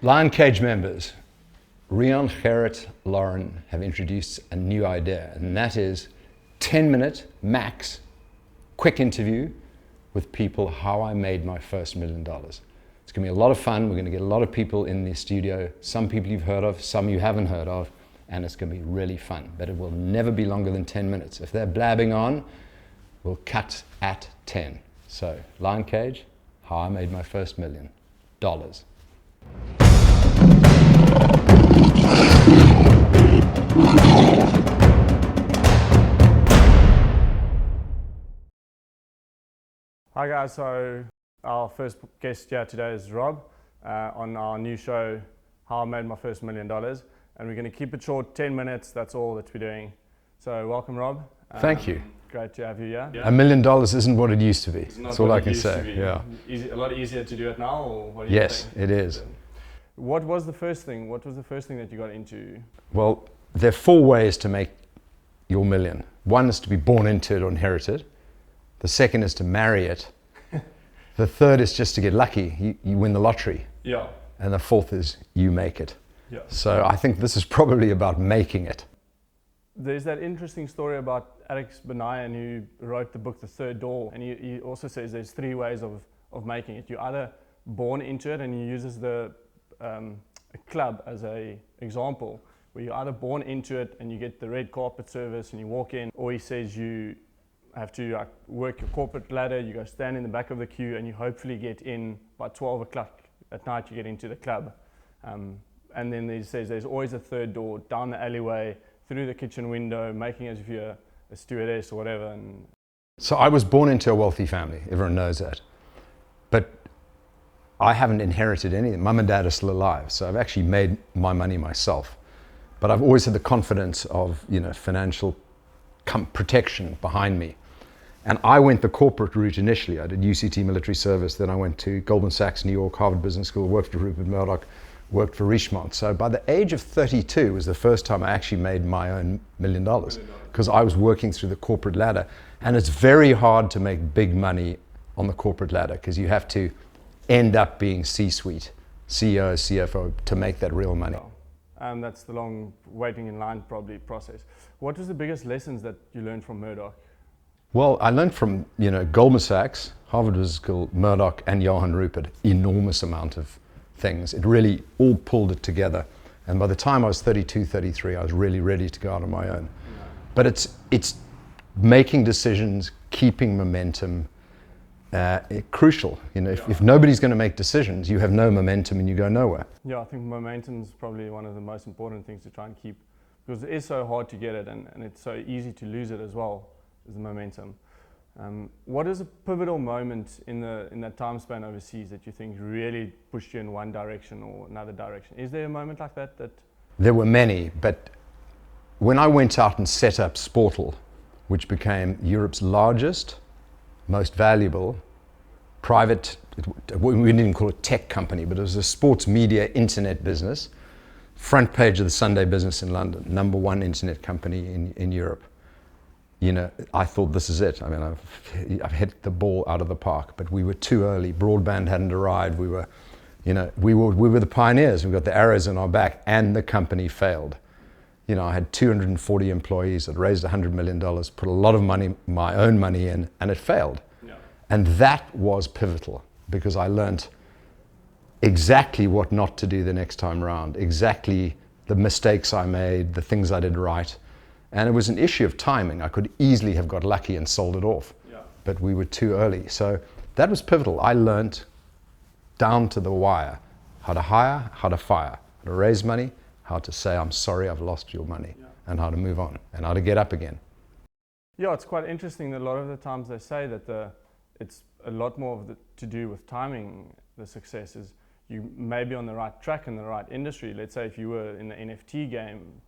Lion Cage members, Riaan, Gerrit, Lauren have introduced a new idea, and that is 10-minute max quick interview with people how I made my first $1 million. It's going to be a lot of fun. We're going to get a lot of people in the studio, some people you've heard of, some you haven't heard of, and it's going to be really fun. But it will never be longer than 10 minutes. If they're blabbing on, we'll cut at 10. So, Lion Cage, how I made my first $1 million. Hi guys, so our first guest here today is Rob on our new show, How I Made My First $1 Million. And we're going to keep it short, 10 minutes, that's all that we're doing. So welcome Rob. Thank you. Great to have you here. $1 million isn't what it used to be. That's all I can say. Yeah. A lot easier to do it now, or what do you Yes, think? it is. What was the first thing? What was the first thing that you got into? Well, there are 4 ways to make your million. One is to be born into it or inherit it. The second is to marry it. The third is just to get lucky. You win the lottery. Yeah. And the fourth is you make it. Yeah. So I think this is probably about making it. There's that interesting story about Alex Benayan who wrote the book The Third Door, and he also says there's 3 ways of making it. You're either born into it, and he uses a club as a example, where you're either born into it and you get the red carpet service and you walk in, or he says you have to work your corporate ladder, you go stand in the back of the queue, and you hopefully get in by 12 o'clock at night, you get into the club. And then he says there's always a third door, down the alleyway, through the kitchen window, making as if you're a stewardess or whatever. And so I was born into a wealthy family, everyone knows that. But I haven't inherited anything. Mum and Dad are still alive, so I've actually made my money myself. But I've always had the confidence of, financial protection behind me. And I went the corporate route initially. I did UCT military service, then I went to Goldman Sachs, New York, Harvard Business School, worked for Rupert Murdoch, worked for Richemont. So by the age of 32 was the first time I actually made my own $1 million, because I was working through the corporate ladder. And it's very hard to make big money on the corporate ladder, because you have to end up being C-suite, CEO, CFO, to make that real money. that's the long waiting in line probably process. What was the biggest lessons that you learned from Murdoch? Well, I learned from Goldman Sachs, Harvard Business School, Murdoch, and Johan Rupert, enormous amount of things. It really all pulled it together. And by the time I was 32, 33, I was really ready to go out on my own. Yeah. But it's making decisions, keeping momentum, crucial. If nobody's going to make decisions, you have no momentum and you go nowhere. Yeah, I think momentum is probably one of the most important things to try and keep, because it is so hard to get it, and it's so easy to lose it as well, is the momentum. What is a pivotal moment in that time span overseas that you think really pushed you in one direction or another direction? Is there a moment like that? There were many, but when I went out and set up Sportal, which became Europe's largest, most valuable private, we didn't call it tech company, but it was a sports media internet business, front page of the Sunday Business in London, #1 internet company in Europe. I thought this is it. I mean, I've hit the ball out of the park, but we were too early. Broadband hadn't arrived. We were the pioneers. We got the arrows in our back, and the company failed. I had 240 employees. I'd raised $100 million, put a lot of money, my own money in, and it failed. Yeah. And that was pivotal, because I learned exactly what not to do the next time around, exactly the mistakes I made, the things I did right. And it was an issue of timing. I could easily have got lucky and sold it off, but we were too early. So that was pivotal. I learned down to the wire how to hire, how to fire, how to raise money, how to say, I'm sorry, I've lost your money, and how to move on, and how to get up again. Yeah, it's quite interesting that a lot of the times they say that it's a lot more to do with timing. The success is you may be on the right track in the right industry. Let's say if you were in the NFT game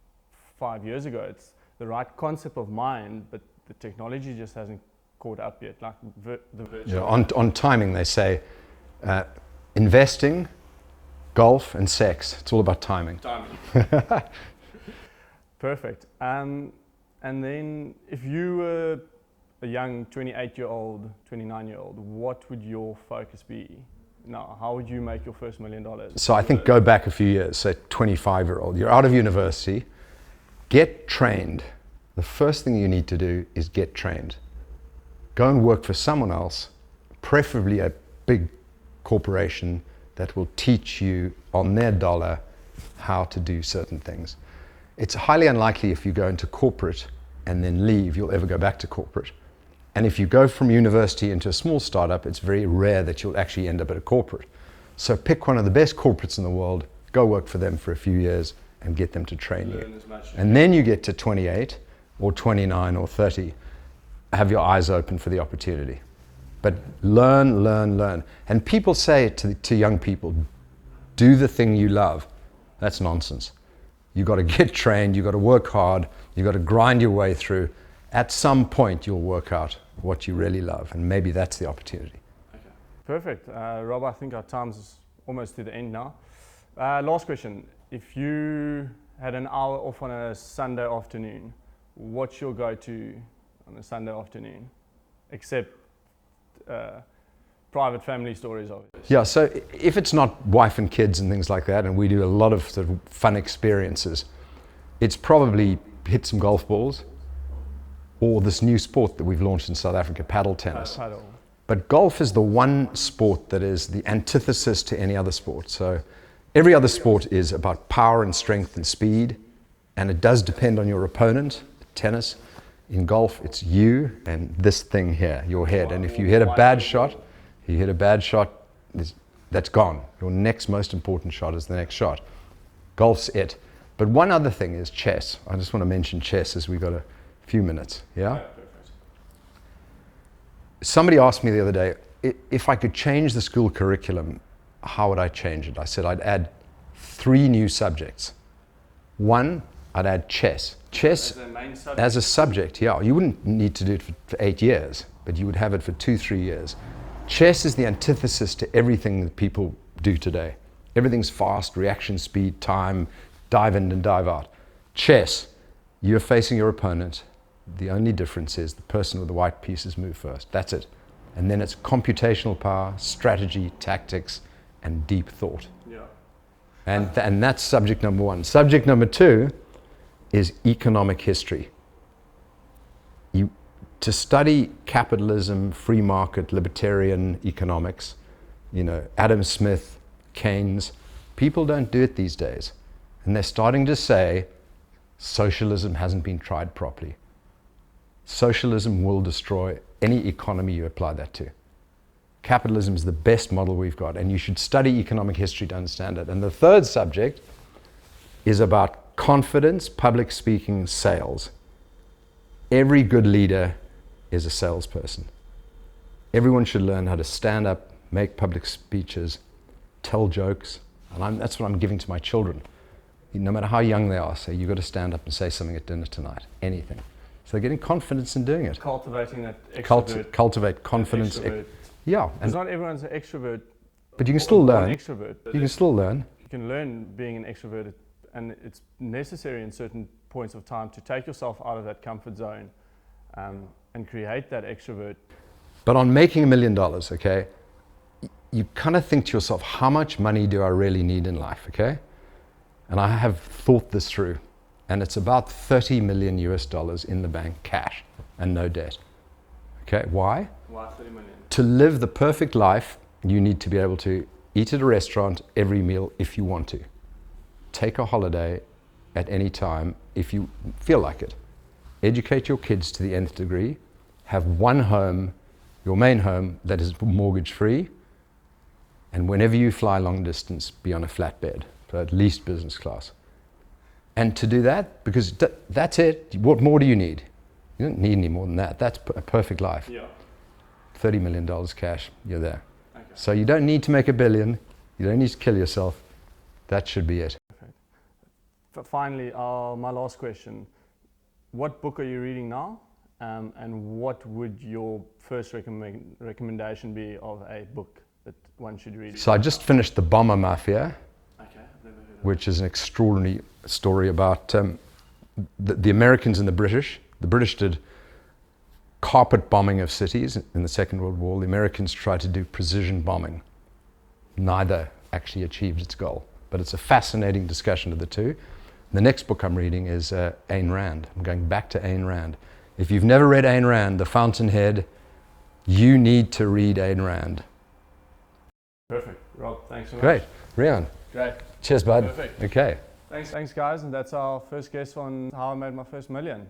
5 years ago, it's the right concept of mind, but the technology just hasn't caught up yet, like the virtual. Yeah, on timing, they say investing, golf, and sex. It's all about timing. Perfect. And then if you were a young 28-year-old, 29-year-old, what would your focus be now, how would you make your first $1 million? So I think go back a few years, say 25-year-old, you're out of university, get trained. The first thing you need to do is get trained. Go and work for someone else, preferably a big corporation that will teach you on their dollar how to do certain things. It's highly unlikely if you go into corporate and then leave, you'll ever go back to corporate. And if you go from university into a small startup, it's very rare that you'll actually end up at a corporate. So pick one of the best corporates in the world, go work for them for a few years and get them to train you. And then you get to 28 or 29 or 30, have your eyes open for the opportunity. But learn, learn, learn. And people say to young people, do the thing you love. That's nonsense. You've got to get trained, you've got to work hard, you've got to grind your way through. At some point, you'll work out what you really love, and maybe that's the opportunity. Okay. Perfect. Rob, I think our time's almost to the end now. Last question. If you had an hour off on a Sunday afternoon, what's your go-to on a Sunday afternoon? Except private family stories, obviously. Yeah, so if it's not wife and kids and things like that, and we do a lot of sort of fun experiences, it's probably hit some golf balls, or this new sport that we've launched in South Africa, paddle tennis. Paddle. But golf is the one sport that is the antithesis to any other sport. So every other sport is about power and strength and speed, and it does depend on your opponent. Tennis, in golf, it's you and this thing here, your head. And if you hit a bad shot, that's gone. Your next most important shot is the next shot. Golf's it. But one other thing is chess. I just want to mention chess as we've got a few minutes, yeah? Somebody asked me the other day, if I could change the school curriculum, how would I change it? I said I'd add 3 new subjects. One, I'd add chess. Chess as a subject, yeah. You wouldn't need to do it for 8 years, but you would have it for 2-3 years. Chess is the antithesis to everything that people do today. Everything's fast, reaction speed, time, dive in and dive out. Chess, you're facing your opponent. The only difference is the person with the white pieces move first. That's it. And then it's computational power, strategy, tactics, and deep thought. Yeah. And that's subject number 1. Subject number 2 is economic history. To study capitalism, free market, libertarian economics, Adam Smith, Keynes, people don't do it these days. And they're starting to say socialism hasn't been tried properly. Socialism will destroy any economy you apply that to. Capitalism is the best model we've got, and you should study economic history to understand it. And the third subject is about confidence, public speaking, sales. Every good leader is a salesperson. Everyone should learn how to stand up, make public speeches, tell jokes, and that's what I'm giving to my children. No matter how young they are, say, you've got to stand up and say something at dinner tonight, anything. So they're getting confidence in doing it. Cultivating that extrovert. Cultivate confidence. Yeah, because not everyone's an extrovert. But you can still learn. Extrovert. You can still learn. You can learn being an extrovert, and it's necessary in certain points of time to take yourself out of that comfort zone and create that extrovert. But on making $1 million, okay, you kind of think to yourself, how much money do I really need in life, okay? And I have thought this through, and it's about $30 million in the bank, cash, and no debt. Okay, why? Why 30 million? To live the perfect life, you need to be able to eat at a restaurant every meal if you want to. Take a holiday at any time if you feel like it. Educate your kids to the nth degree. Have one home, your main home, that is mortgage free. And whenever you fly long distance, be on a flatbed, so at least business class. And to do that, because that's it, what more do you need? You don't need any more than that. That's a perfect life. Yeah. $30 million cash, you're there. Okay. So you don't need to make $1 billion. You don't need to kill yourself. That should be it. Perfect. Finally, my last question. What book are you reading now? And what would your first recommendation be of a book that one should read? So I just finished The Bomber Mafia, Okay, I've never heard of that. which is an extraordinary story about the Americans and the British. The British did carpet bombing of cities in the Second World War. The Americans tried to do precision bombing. neither actually achieved its goal. But it's a fascinating discussion of the two. The next book I'm reading is Ayn Rand. I'm going back to Ayn Rand. If you've never read Ayn Rand, The Fountainhead, you need to read Ayn Rand. Perfect. Rob, thanks so much. Great. Riaan. Great. Cheers, bud. Perfect. Okay. Thanks guys, and that's our first guest on how I made my first million.